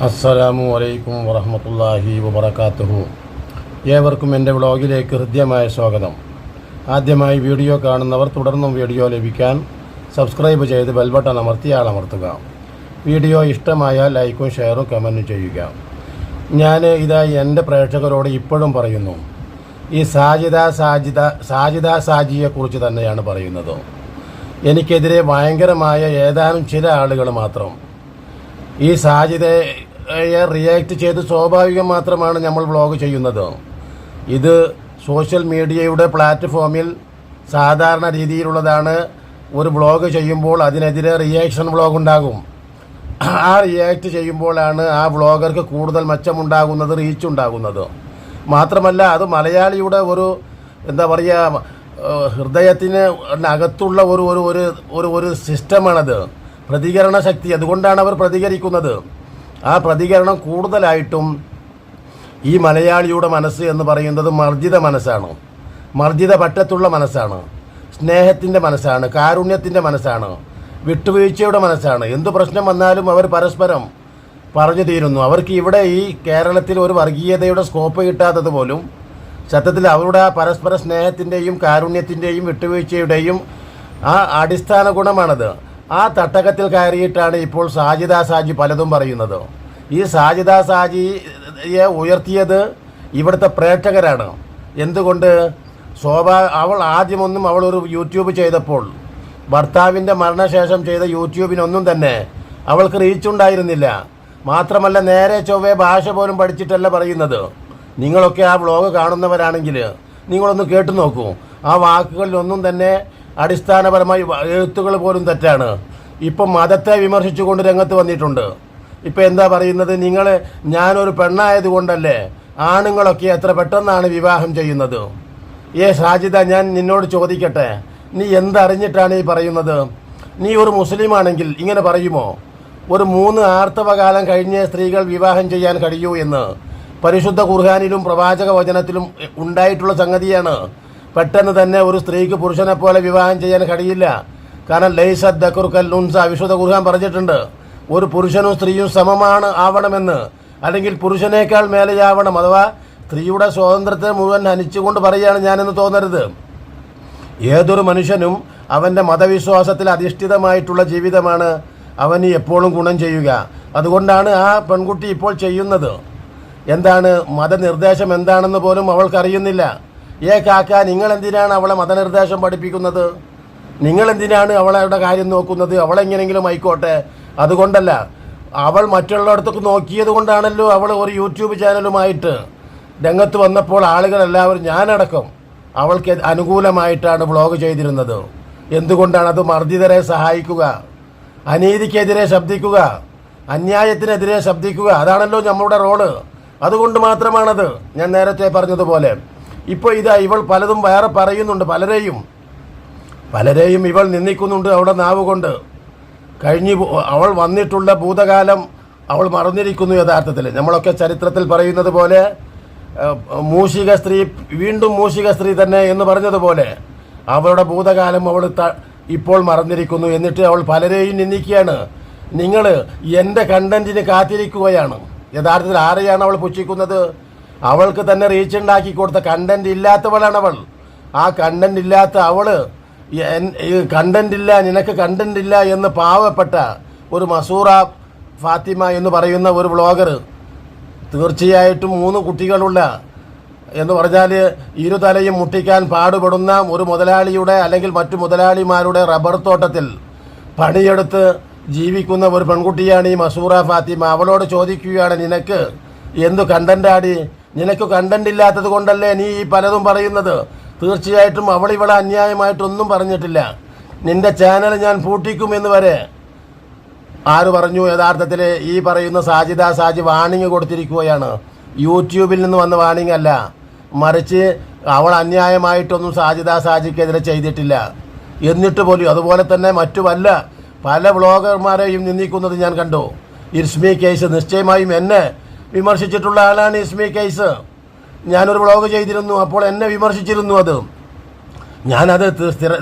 അസ്സലാമു അലൈക്കും വറഹ്മത്തുള്ളാഹി വബറകാതുഹു. ഏവർക്കും എൻ്റെ വ്ളോഗിലേക്ക് ഹൃദ്യമായ സ്വാഗതം. ആദ്യമായി വീഡിയോ കാണുന്നവർ തുടർന്നും വീഡിയോ ലഭിക്കാൻ സബ്സ്ക്രൈബ് ചെയ്ത് ബെൽ ബട്ടൺ അമർത്തുക. വീഡിയോ ഇഷ്ടമായാൽ ലൈക്കും ഷെയറും കമൻറ്റും ചെയ്യുക. ഞാൻ എൻ്റെ പ്രേക്ഷകരോട് ഇപ്പോഴും പറയുന്നു, ഈ സാജിദയെക്കുറിച്ച് തന്നെയാണ് പറയുന്നത്. എനിക്കെതിരെ ഭയങ്കരമായ ഏതാനും ചില ആളുകൾ മാത്രം ഈ സാജിദയെ റിയാക്ട് ചെയ്ത് സ്വാഭാവികം മാത്രമാണ് നമ്മൾ വ്ളോഗ് ചെയ്യുന്നത്. ഇത് സോഷ്യൽ മീഡിയയുടെ പ്ലാറ്റ്ഫോമിൽ സാധാരണ രീതിയിലുള്ളതാണ്. ഒരു വ്ളോഗ് ചെയ്യുമ്പോൾ അതിനെതിരെ റിയാക്ഷൻ വ്ളോഗ് ഉണ്ടാകും. ആ റിയാക്ട് ചെയ്യുമ്പോഴാണ് ആ വ്ളോഗർക്ക് കൂടുതൽ മെച്ചമുണ്ടാകുന്നത്, റീച്ച് ഉണ്ടാകുന്നത്. മാത്രമല്ല അത് മലയാളിയുടെ ഒരു എന്താ പറയുക, ഹൃദയത്തിന് അകത്തുള്ള ഒരു സിസ്റ്റമാണത്, പ്രതികരണ ശക്തി. അതുകൊണ്ടാണ് അവർ പ്രതികരിക്കുന്നത്. ആ പ്രതികരണം കൂടുതലായിട്ടും ഈ മലയാളിയുടെ മനസ്സ് എന്ന് പറയുന്നത് മർജിത മനസ്സാണ്, മർജിത പറ്റത്തുള്ള മനസ്സാണ്, സ്നേഹത്തിൻ്റെ മനസ്സാണ്, കാരുണ്യത്തിൻ്റെ മനസ്സാണ്, വിട്ടുവീഴ്ചയുടെ മനസ്സാണ്. എന്തു പ്രശ്നം വന്നാലും അവർ പരസ്പരം പറഞ്ഞു തീരുന്നു. അവർക്ക് ഇവിടെ ഈ കേരളത്തിൽ ഒരു വർഗീയതയുടെ സ്കോപ്പ് കിട്ടാത്തത് പോലും സത്യത്തിൽ അവരുടെ ആ പരസ്പര സ്നേഹത്തിൻ്റെയും കാരുണ്യത്തിൻ്റെയും വിട്ടുവീഴ്ചയുടെയും ആ അടിസ്ഥാന ഗുണമാണത്. ആ തട്ടകത്തിൽ കയറിയിട്ടാണ് ഇപ്പോൾ സാജി പലതും പറയുന്നത്. ഈ സാജിയെ ഉയർത്തിയത് ഇവിടുത്തെ പ്രേക്ഷകരാണ്. എന്തുകൊണ്ട്? അവൾ ആദ്യമൊന്നും അവളൊരു യൂട്യൂബ് ചെയ്തപ്പോൾ ഭർത്താവിൻ്റെ മരണശേഷം ചെയ്ത യൂട്യൂബിനൊന്നും തന്നെ അവൾക്ക് റീച്ച് ഉണ്ടായിരുന്നില്ല. മാത്രമല്ല നേരെ ചൊവ്വേ ഭാഷ പോലും പഠിച്ചിട്ടല്ല പറയുന്നത്. നിങ്ങളൊക്കെ ആ വ്ളോഗ് കാണുന്നവരാണെങ്കിൽ നിങ്ങളൊന്ന് കേട്ടു നോക്കൂ. ആ വാക്കുകളിലൊന്നും തന്നെ അടിസ്ഥാനപരമായി എഴുത്തുകൾ പോലും തെറ്റാണ്. ഇപ്പം മതത്തെ വിമർശിച്ചുകൊണ്ട് രംഗത്ത് വന്നിട്ടുണ്ട്. ഇപ്പം എന്താ പറയുന്നത്? ഞാനൊരു പെണ്ണായതുകൊണ്ടല്ലേ ആണുങ്ങളൊക്കെ എത്ര പെട്ടെന്നാണ് വിവാഹം ചെയ്യുന്നത്? സാജിദ, ഞാൻ നിന്നോട് ചോദിക്കട്ടെ, നീ എന്തറിഞ്ഞിട്ടാണ് ഈ പറയുന്നത്? നീ ഒരു മുസ്ലിമാണെങ്കിൽ ഇങ്ങനെ പറയുമോ? ഒരു 3 ആർത്തവകാലം കഴിഞ്ഞ് സ്ത്രീകൾ വിവാഹം ചെയ്യാൻ കഴിയൂ എന്ന് പരിശുദ്ധ ഖുർആനിലും പ്രവാചക വചനത്തിലും ഉണ്ടായിട്ടുള്ള സംഗതിയാണ്. പെട്ടെന്ന് തന്നെ ഒരു സ്ത്രീക്ക് പുരുഷനെ പോലെ വിവാഹം ചെയ്യാൻ കഴിയില്ല. കാരണം ലൈസത് ദക്റു കൽ ഉൻസ വിശുദ്ധ ഖുർആൻ പറഞ്ഞിട്ടുണ്ട്. ഒരു പുരുഷനും സ്ത്രീയും സമമാണ് ആവണമെന്ന്, അല്ലെങ്കിൽ പുരുഷനേക്കാൾ മേലെയാവണം. അഥവാ സ്ത്രീയുടെ സ്വാതന്ത്ര്യത്തെ മുഴുവൻ ഹനിച്ചുകൊണ്ട് പറയുകയാണ് ഞാനെന്ന് തോന്നരുത്. ഏതൊരു മനുഷ്യനും അവൻ്റെ മതവിശ്വാസത്തിൽ അധിഷ്ഠിതമായിട്ടുള്ള ജീവിതമാണ് അവന് എപ്പോഴും ഗുണം ചെയ്യുക. അതുകൊണ്ടാണ് ആ പെൺകുട്ടി ഇപ്പോൾ ചെയ്യുന്നത്. എന്താണ് മതനിർദ്ദേശം എന്താണെന്ന് പോലും അവൾക്കറിയുന്നില്ല. കാക്ക, നിങ്ങളെന്തിനാണ് അവളെ മതനിർദ്ദേശം പഠിപ്പിക്കുന്നത്? നിങ്ങളെന്തിനാണ് അവളുടെ കാര്യം നോക്കുന്നത്? അവളെങ്ങനെങ്കിലും ആയിക്കോട്ടെ. അതുകൊണ്ടല്ല, അവൾ മറ്റുള്ളിടത്തൊക്കെ നോക്കിയത് കൊണ്ടാണല്ലോ അവൾ ഒരു യൂട്യൂബ് ചാനലുമായിട്ട് രംഗത്ത് വന്നപ്പോൾ ആളുകളെല്ലാവരും, ഞാനടക്കം, അവൾക്ക് അനുകൂലമായിട്ടാണ് വ്ളോഗ് ചെയ്തിരുന്നത്. എന്തുകൊണ്ടാണ്? അത് മർദ്ദിതരെ സഹായിക്കുക, അനീതിക്കെതിരെ ശബ്ദിക്കുക, അന്യായത്തിനെതിരെ ശബ്ദിക്കുക. അതാണല്ലോ നമ്മളുടെ റോള്. അതുകൊണ്ട് മാത്രമാണത്. ഞാൻ നേരത്തെ പറഞ്ഞതുപോലെ ഇപ്പോൾ ഇവൾ പലതും വേറെ പറയുന്നുണ്ട്. പലരെയും ഇവൾ നിന്ദിക്കുന്നുണ്ട് അവളുടെ നാവ് കൊണ്ട്. അവൾ വന്നിട്ടുള്ള ഭൂതകാലം അവൾ മറന്നിരിക്കുന്നു. യഥാർത്ഥത്തിൽ നമ്മളൊക്കെ ചരിത്രത്തിൽ പറയുന്നത് പോലെ മൂഷിക സ്ത്രീ വീണ്ടും മൂഷിക സ്ത്രീ തന്നെ എന്ന് പറഞ്ഞതുപോലെ അവളുടെ ഭൂതകാലം അവൾ ഇപ്പോൾ മറന്നിരിക്കുന്നു. എന്നിട്ട് അവൾ പലരെയും നിന്ദിക്കുകയാണ്. നിങ്ങൾ എൻ്റെ കണ്ടന്റിന് കാത്തിരിക്കുകയാണ്. യഥാർത്ഥത്തിൽ ആരെയാണ് അവൾ പുച്ഛിക്കുന്നത്? അവൾക്ക് തന്നെ റീച്ച് ഉണ്ടാക്കി കൊടുത്ത കണ്ടന്റ് ഇല്ലാത്തവളാണ് അവൾ. ആ കണ്ടന്റ് ഇല്ലാത്ത അവള് കണ്ടന്റ് ഇല്ല, നിനക്ക് കണ്ടന്റ് ഇല്ല എന്ന് പാവപ്പെട്ട ഒരു മസൂറ ഫാത്തിമ എന്ന് പറയുന്ന ഒരു വ്ളോഗർ, തീർച്ചയായിട്ടും 3 കുട്ടികളുള്ള എന്ന് പറഞ്ഞാൽ ഇരുതലയും മുട്ടിക്കാൻ പാടുപെടുന്ന ഒരു മുതലാളിയുടെ അല്ലെങ്കിൽ മറ്റു മുതലാളിമാരുടെ റബ്ബർ തോട്ടത്തിൽ പണിയെടുത്ത് ജീവിക്കുന്ന ഒരു പെൺകുട്ടിയാണ് ഈ മസൂറ ഫാത്തിമ. അവളോട് ചോദിക്കുകയാണ്, നിനക്ക് എന്തു കണ്ടന്റാടി? നിനക്ക് കണ്ടന്റ് ഇല്ലാത്തത് കൊണ്ടല്ലേ നീ ഈ പലതും പറയുന്നത്? തീർച്ചയായിട്ടും അവളിവിടെ അന്യായമായിട്ടൊന്നും പറഞ്ഞിട്ടില്ല. നിന്റെ ചാനൽ ഞാൻ പൂട്ടിക്കുമെന്ന് വരെ ആര് പറഞ്ഞു? യഥാർത്ഥത്തിൽ ഈ പറയുന്ന സാജി വാണിംഗ് കൊടുത്തിരിക്കുകയാണ്. യൂട്യൂബിൽ നിന്ന് വന്ന വാണിംഗ് അല്ല, മറിച്ച് അവൾ അന്യായമായിട്ടൊന്നും സാജിക്കെതിരെ ചെയ്തിട്ടില്ല. എന്നിട്ട് പോലും അതുപോലെ തന്നെ മറ്റു പല വ്ളോഗർമാരെയും നിന്ദിക്കുന്നത് ഞാൻ കണ്ടു. ഇസ്മി കേസ് നിശ്ചയമായും എന്നെ വിമർശിച്ചിട്ടുള്ള ആളാണ് ഇസ്മി കേസ്. ഞാനൊരു വ്ളോഗ് ചെയ്തിരുന്നു, അപ്പോൾ എന്നെ വിമർശിച്ചിരുന്നു. ഞാനത്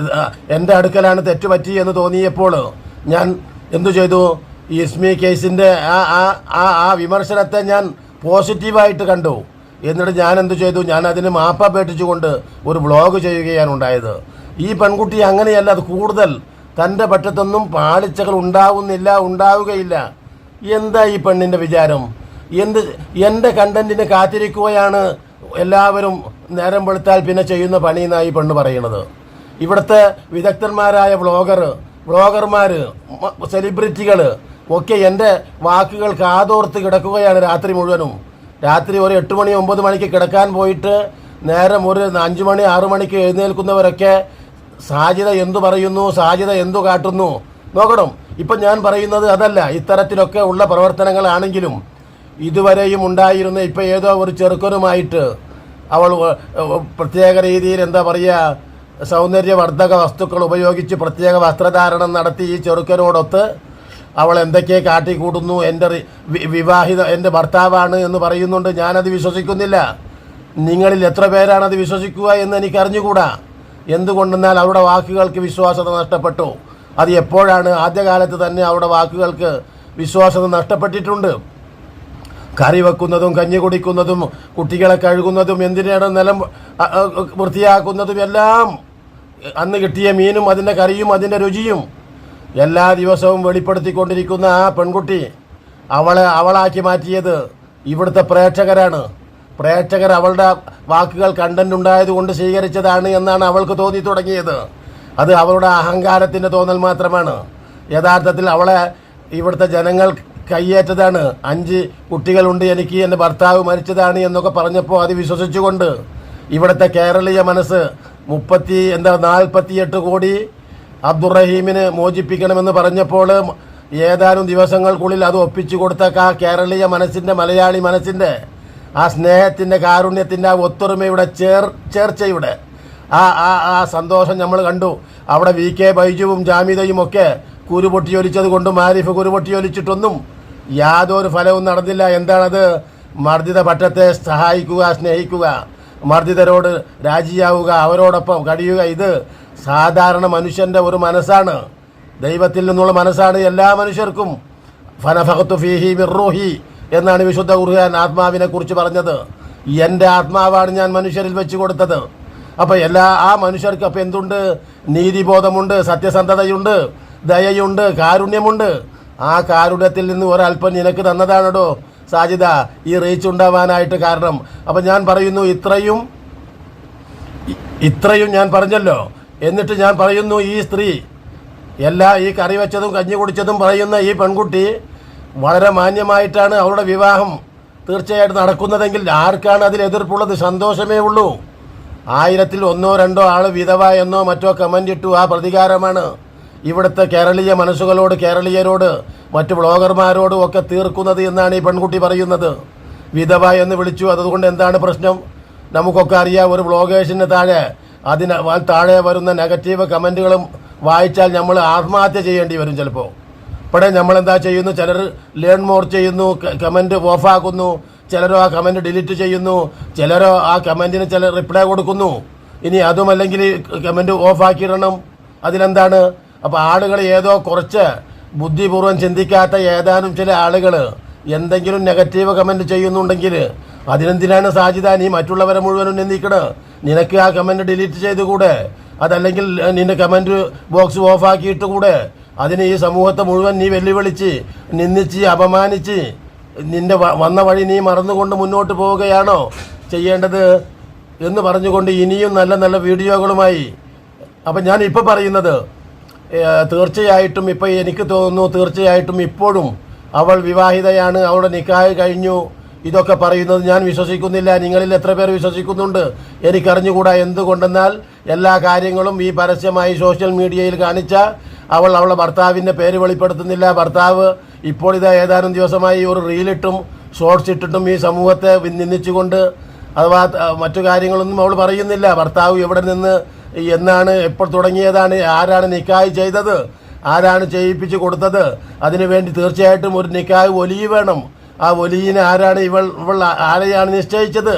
എൻ്റെ അടുക്കലാണ് തെറ്റുപറ്റി എന്ന് തോന്നിയപ്പോൾ ഞാൻ എന്തു ചെയ്തു? ഈ ഇസ്മി കേസിൻ്റെ ആ വിമർശനത്തെ ഞാൻ പോസിറ്റീവായിട്ട് കണ്ടു. എന്നിട്ട് ഞാൻ എന്തു ചെയ്തു, ഞാൻ അതിന് മാപ്പപേക്ഷിച്ചുകൊണ്ട് ഒരു വ്ളോഗ് ചെയ്യുകയാണ് ഉണ്ടായത്. ഈ പെൺകുട്ടി അങ്ങനെയല്ല, അത് കൂടുതൽ തൻ്റെ പക്ഷത്തൊന്നും പാളിച്ചകൾ ഉണ്ടാവുകയില്ല. എന്താ ഈ പെണ്ണിൻ്റെ വിചാരം? എൻ്റെ കണ്ടന്റിന് കാത്തിരിക്കുകയാണ് എല്ലാവരും നേരം വെളുത്താൽ പിന്നെ ചെയ്യുന്ന പണി എന്നായി പെണ്ണ് പറയുന്നത്. ഇവിടുത്തെ വിദഗ്ധന്മാരായ വ്ളോഗർമാർ, സെലിബ്രിറ്റികൾ ഒക്കെ എൻ്റെ വാക്കുകൾ കാതോർത്ത് കിടക്കുകയാണ് രാത്രി മുഴുവനും. രാത്രി ഒരു 8 മണി 9 മണിക്ക് കിടക്കാൻ പോയിട്ട് നേരം ഒരു 5 മണി 6 മണിക്ക് എഴുന്നേൽക്കുന്നവരൊക്കെ സാജിദ എന്തു പറയുന്നു, സാജിദ എന്തു കാട്ടുന്നു നോക്കണം. ഇപ്പം ഞാൻ പറയുന്നത് അതല്ല. ഇത്തരത്തിലൊക്കെ ഉള്ള പ്രവർത്തനങ്ങളാണെങ്കിലും ഇതുവരെയും ഉണ്ടായിരുന്ന ഇപ്പം ഏതോ ഒരു ചെറുക്കനുമായിട്ട് അവൾ പ്രത്യേക രീതിയിൽ എന്താ പറയുക, സൗന്ദര്യവർദ്ധക വസ്തുക്കൾ ഉപയോഗിച്ച് പ്രത്യേക വസ്ത്രധാരണം നടത്തി ഈ ചെറുക്കനോടൊത്ത് അവൾ എന്തൊക്കെ കാട്ടിക്കൂട്ടുന്നു, എൻ്റെ ഭർത്താവാണ് എന്ന് പറയുന്നുണ്ട്. ഞാനത് വിശ്വസിക്കുന്നില്ല. നിങ്ങളിൽ എത്ര പേരാണത് വിശ്വസിക്കുക എന്ന് എനിക്ക് അറിഞ്ഞുകൂടാ. എന്തുകൊണ്ടെന്നാൽ അവരുടെ വാക്കുകൾക്ക് വിശ്വാസ്യത നഷ്ടപ്പെട്ടു. അത് എപ്പോഴാണ്? ആദ്യകാലത്ത് തന്നെ അവരുടെ വാക്കുകൾക്ക് വിശ്വാസ്യത നഷ്ടപ്പെട്ടിട്ടുണ്ട്. കറി വെക്കുന്നതും കഞ്ഞി കുടിക്കുന്നതും കുട്ടികളെ കഴുകുന്നതും എന്തിനാണ് നിലം വൃത്തിയാക്കുന്നതും എല്ലാം അന്ന് കിട്ടിയ മീനും അതിൻ്റെ കറിയും അതിൻ്റെ രുചിയും എല്ലാ ദിവസവും വെളിപ്പെടുത്തിക്കൊണ്ടിരിക്കുന്ന ആ പെൺകുട്ടി അവളാക്കി മാറ്റിയത് ഇവിടുത്തെ പ്രേക്ഷകരാണ്. പ്രേക്ഷകർ അവളുടെ വാക്കുകൾ കണ്ടന്റ് ഉണ്ടായതുകൊണ്ട് സ്വീകരിച്ചതാണ് എന്നാണ് അവൾക്ക് തോന്നി തുടങ്ങിയത്. അത് അവളുടെ അഹങ്കാരത്തിൻ്റെ തോന്നൽ മാത്രമാണ്. യഥാർത്ഥത്തിൽ അവളെ ഇവിടുത്തെ ജനങ്ങൾ കയ്യേറ്റതാണ്. 5 കുട്ടികളുണ്ട് എനിക്ക്, എൻ്റെ ഭർത്താവ് മരിച്ചതാണ് എന്നൊക്കെ പറഞ്ഞപ്പോൾ അത് വിശ്വസിച്ചുകൊണ്ട് ഇവിടുത്തെ കേരളീയ മനസ്സ് 48 കോടി അബ്ദുറഹീമിന് മോചിപ്പിക്കണമെന്ന് പറഞ്ഞപ്പോൾ ഏതാനും ദിവസങ്ങൾക്കുള്ളിൽ അത് ഒപ്പിച്ചു കൊടുത്ത കേരളീയ മനസ്സിൻ്റെ, മലയാളി മനസ്സിൻ്റെ ആ സ്നേഹത്തിൻ്റെ, കാരുണ്യത്തിൻ്റെ, ആ ഒത്തൊരുമയുടെ ചേർച്ചയുടെ ആ സന്തോഷം നമ്മൾ കണ്ടു. അവിടെ VK ബൈജുവും ജാമിദയും ഒക്കെ കുരുപൊട്ടിയൊലിച്ചത് കൊണ്ടും ആരിഫ് കുരുപൊട്ടിയൊലിച്ചിട്ടൊന്നും യാതൊരു ഫലവും നടന്നില്ല. എന്താണത്? മർദ്ദിത പക്ഷത്തെ സഹായിക്കുക, സ്നേഹിക്കുക, മർദ്ദിതരോട് രാജിയാവുക, അവരോടൊപ്പം കഴിയുക. ഇത് സാധാരണ മനുഷ്യൻ്റെ ഒരു മനസ്സാണ്, ദൈവത്തിൽ നിന്നുള്ള മനസ്സാണ് എല്ലാ മനുഷ്യർക്കും. ഫനഫഖ്തു ഫീഹി മിർ റൂഹി എന്നാണ് വിശുദ്ധ ഖുർആൻ ആത്മാവിനെ കുറിച്ച് പറഞ്ഞത്. എൻ്റെ ആത്മാവാണ് ഞാൻ മനുഷ്യരിൽ വെച്ച് കൊടുത്തത്. അപ്പം ആ മനുഷ്യർക്ക് അപ്പം എന്തുണ്ട്? നീതിബോധമുണ്ട്, സത്യസന്ധതയുണ്ട്, ദയയുണ്ട്, കാരുണ്യമുണ്ട്. ആ കാരുണ്യത്തിൽ നിന്ന് ഒരല്പം നിനക്ക് തന്നതാണോ സാജിദ ഈ റീച്ച് ഉണ്ടാവാനായിട്ട് കാരണം. അപ്പം ഞാൻ പറയുന്നു, ഇത്രയും ഞാൻ പറഞ്ഞല്ലോ. എന്നിട്ട് ഞാൻ പറയുന്നു, ഈ സ്ത്രീ ഈ കറി വെച്ചതും കഞ്ഞി കുടിച്ചതും പറയുന്ന ഈ പെൺകുട്ടി വളരെ മാന്യമായിട്ടാണ് അവളുടെ വിവാഹം തീർച്ചയായിട്ടും നടക്കുന്നതെങ്കിൽ ആർക്കാണ് അതിൽ എതിർപ്പുള്ളത്? സന്തോഷമേ ഉള്ളൂ. 1000-ൽ 1-2 ആൾ വിധവ എന്നോ മറ്റോ കമൻ്റ് ഇട്ടു. ആ പ്രതികാരമാണ് ഇവിടുത്തെ കേരളീയ മനസ്സുകളോട്, കേരളീയരോട്, മറ്റു വ്ളോഗർമാരോടും ഒക്കെ തീർക്കുന്നത് എന്നാണ് ഈ പെൺകുട്ടി പറയുന്നത്. വിധവ എന്ന് വിളിച്ചു, അതുകൊണ്ട് എന്താണ് പ്രശ്നം? നമുക്കൊക്കെ അറിയാം, ഒരു വ്ളോഗേഴ്സിന് താഴെ വരുന്ന നെഗറ്റീവ് കമൻറ്റുകളും വായിച്ചാൽ നമ്മൾ ആത്മഹത്യ ചെയ്യേണ്ടി വരും ചിലപ്പോൾ. ഇവിടെ നമ്മളെന്താ ചെയ്യുന്നു? ചിലർ ലേൺ മോർ ചെയ്യുന്നു, കമൻറ്റ് ഓഫാക്കുന്നു, ചിലരോ ആ കമൻറ്റ് ഡിലീറ്റ് ചെയ്യുന്നു, ചിലരോ ആ കമൻറ്റിന് ചില റിപ്ലൈ കൊടുക്കുന്നു. ഇനി അതുമല്ലെങ്കിൽ കമൻറ്റ് ഓഫാക്കിയിടണം. അതിലെന്താണ്? അപ്പോൾ ആളുകൾ ഏതോ കുറച്ച് ബുദ്ധിപൂർവ്വം ചിന്തിക്കാത്ത ഏതാനും ചില ആളുകൾ എന്തെങ്കിലും നെഗറ്റീവ് കമൻറ്റ് ചെയ്യുന്നുണ്ടെങ്കിൽ അതിനെന്തിനാണ് സാജിദ നീ മറ്റുള്ളവരെ മുഴുവനും നിന്ദിക്കണത്? നിനക്ക് ആ കമൻറ്റ് ഡിലീറ്റ് ചെയ്തുകൂടെ? അതല്ലെങ്കിൽ നിന്റെ കമൻറ്റ് ബോക്സ് ഓഫാക്കിയിട്ട് കൂടെ? അതിന് ഈ സമൂഹത്തെ മുഴുവൻ നീ വെല്ലുവിളിച്ച്, നിന്ദിച്ച്, അപമാനിച്ച് നിന്റെ വന്ന വഴി നീ മറന്നുകൊണ്ട് മുന്നോട്ട് പോവുകയാണോ ചെയ്യേണ്ടത് എന്ന് പറഞ്ഞുകൊണ്ട് ഇനിയും നല്ല നല്ല വീഡിയോകളുമായി. അപ്പം ഞാൻ ഇപ്പോൾ പറയുന്നത്, തീർച്ചയായിട്ടും ഇപ്പം എനിക്ക് തോന്നുന്നു, തീർച്ചയായിട്ടും ഇപ്പോഴും അവൾ വിവാഹിതയാണ്, അവളുടെ നിക്കാഹ് കഴിഞ്ഞു. ഇതൊക്കെ പറയുന്നത് ഞാൻ വിശ്വസിക്കുന്നില്ല. നിങ്ങളിൽ എത്ര പേർ വിശ്വസിക്കുന്നുണ്ട് എനിക്കറിഞ്ഞുകൂടാ. എന്തുകൊണ്ടെന്നാൽ എല്ലാ കാര്യങ്ങളും ഈ പരസ്യമായി സോഷ്യൽ മീഡിയയിൽ കാണിച്ച അവളുടെ ഭർത്താവിൻ്റെ പേര് വെളിപ്പെടുത്തുന്നില്ല. ഭർത്താവ് ഇപ്പോൾ ഏതാനും ദിവസമായി ഒരു റീലിട്ടും ഷോർട്സ് ഇട്ടിട്ടും ഈ സമൂഹത്തെ നിന്ദിച്ചുകൊണ്ട്, അഥവാ മറ്റു കാര്യങ്ങളൊന്നും അവൾ പറയുന്നില്ല. ഭർത്താവ് എവിടെ നിന്ന്, എന്നാണ്, എപ്പോൾ തുടങ്ങിയതാണ്, ആരാണ് നിക്കാഹ് ചെയ്തത്, ആരാണ് ചെയ്യിപ്പിച്ച് കൊടുത്തത്, അതിനുവേണ്ടി തീർച്ചയായിട്ടും ഒരു നിക്കാഹ് ഒലി വേണം. ആ ഒലിയിനെ ആരാണ്, ഇവൾ ആരെയാണ് നിശ്ചയിച്ചത്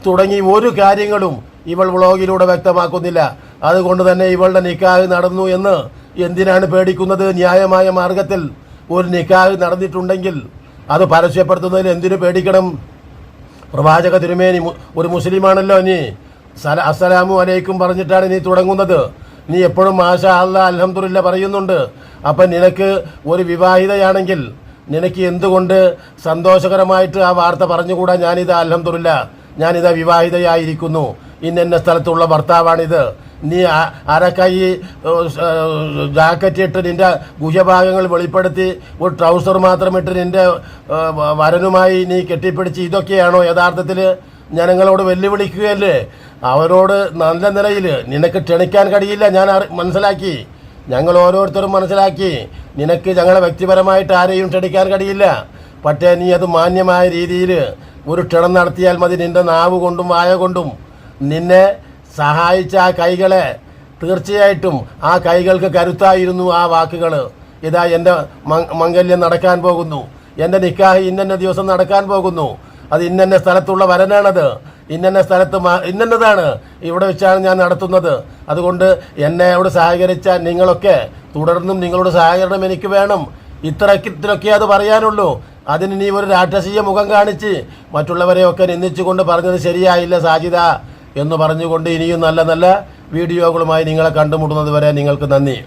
തുടങ്ങി ഒരു കാര്യങ്ങളും ഇവൾ വ്ളോഗിലൂടെ വ്യക്തമാക്കുന്നില്ല. അതുകൊണ്ട് തന്നെ ഇവളുടെ നിക്കാഹ് നടന്നു എന്ന് എന്തിനാണ് പേടിക്കുന്നത്? ന്യായമായ മാർഗത്തിൽ ഒരു നിക്കാഹ് നടന്നിട്ടുണ്ടെങ്കിൽ അത് പരസ്യപ്പെടുത്തുന്നതിൽ എന്തിനു പേടിക്കണം? പ്രവാചക തിരുമേനി ഒരു മുസ്ലിമാണല്ലോ. നീ അസ്സലാമു അലൈക്കും പറഞ്ഞിട്ടാണ് നീ തുടങ്ങുന്നത്. നീ എപ്പോഴും മാഷാ അല്ലാ അൽഹംദുലില്ലാ പറയുന്നുണ്ട്. അപ്പം നിനക്ക് ഒരു വിവാഹിതയാണെങ്കിൽ നിനക്ക് എന്തുകൊണ്ട് സന്തോഷകരമായിട്ട് ആ വാർത്ത പറഞ്ഞുകൂടാ? ഞാനിതാ അൽഹംദുലില്ലാ, ഞാനിതാ വിവാഹിതയായിരിക്കുന്നു, ഇന്ന സ്ഥലത്തുള്ള ഭർത്താവാണിത്. നീ അരക്കൈ ജാക്കറ്റ് ഇട്ട് നിൻ്റെ ഗുഹ്യഭാഗങ്ങൾ വെളിപ്പെടുത്തി ഒരു ട്രൗസർ മാത്രം ഇട്ട് നിൻ്റെ വരനുമായി നീ കെട്ടിപ്പിടിച്ച് ഇതൊക്കെയാണോ യഥാർത്ഥത്തിൽ ജനങ്ങളോട് വെല്ലുവിളിക്കുകയല്ലേ? അവരോട് നല്ല നിലയിൽ നിനക്ക് ക്ഷണിക്കാൻ കഴിയില്ല. ഞാൻ മനസ്സിലാക്കി, ഞങ്ങൾ ഓരോരുത്തരും മനസ്സിലാക്കി. നിനക്ക് ഞങ്ങളെ വ്യക്തിപരമായിട്ട് ആരെയും ക്ഷണിക്കാൻ കഴിയില്ല. പക്ഷേ നീ അത് മാന്യമായ രീതിയിൽ ഒരു ക്ഷണം നടത്തിയാൽ മതി. നിൻ്റെ നാവ് കൊണ്ടും വായ കൊണ്ടും നിന്നെ സഹായിച്ച ആ കൈകളെ തീർച്ചയായിട്ടും ആ കൈകൾക്ക് കരുത്തായിരുന്നു ആ വാക്കുകൾ. ഇതാ എൻ്റെ മംഗല്യം നടക്കാൻ പോകുന്നു, എൻ്റെ നിക്കാഹ് ഇന്ന ദിവസം നടക്കാൻ പോകുന്നു, അത് ഇന്ന സ്ഥലത്തുള്ള വരനാണത്, ഇന്ന സ്ഥലത്ത് ഇന്നതാണ്, ഇവിടെ വെച്ചാണ് ഞാൻ നടത്തുന്നത്. അതുകൊണ്ട് എന്നോട് സഹകരിച്ച നിങ്ങളൊക്കെ തുടർന്നും നിങ്ങളുടെ സഹകരണം എനിക്ക് വേണം. ഇത്രയൊക്കെ അത് പറയാനുള്ളൂ. അതിന് നീ ഒരു രാക്ഷസീയ മുഖം കാണിച്ച് മറ്റുള്ളവരെയൊക്കെ നിന്ദിച്ചുകൊണ്ട് പറഞ്ഞത് ശരിയായില്ല സാജിദ എന്ന് പറഞ്ഞുകൊണ്ട് ഇനിയും നല്ല നല്ല വീഡിയോകളുമായി നിങ്ങളെ കണ്ടുമുട്ടുന്നത് വരെ നിങ്ങൾക്ക് നന്ദി.